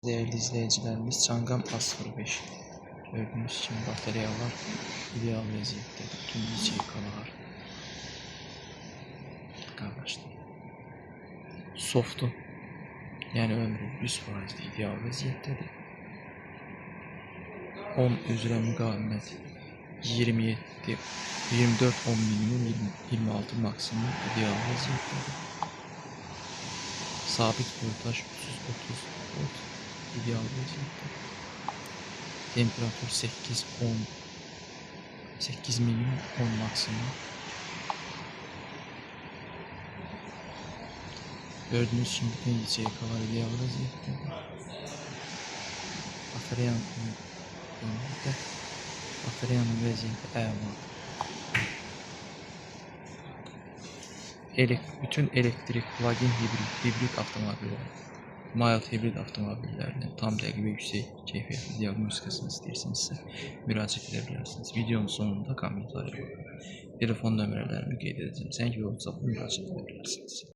Değerli izleyicilerimiz, Çangam A05 gördüğünüz kimi bataryalar ideal vəziyyətdədir. Bütün yiyəcək qardaşlar. Softu, yəni ömrü 100% ideal vəziyyətdədir. 10 üzrə müqavimət 27, 24, 10 minimum, 26 maksimum ideal vəziyyətdədir. Sabit voltaj 330 volt ideal vəziyyətdədir. Temperatur 8, 10, 8 minimum, 10 maksimum. Gördüğünüz için bütün yiyecekler ideal vəziyyətdədir. Bataryanın vəziyyəti əladır. Bütün elektrik, plug-in hibrid avtomobiller, mild hibrid avtomobillərinin tam dəqiq və yüksək keyfiyyətli diaqnostikasını istəyirsinizsə müraciət edə bilərsiniz. Videonun sonunda kommentariya var. Telefon nömrələrimi qeyd edəcəm. Zəng və WhatsApp-da müraciət edə bilərsiniz.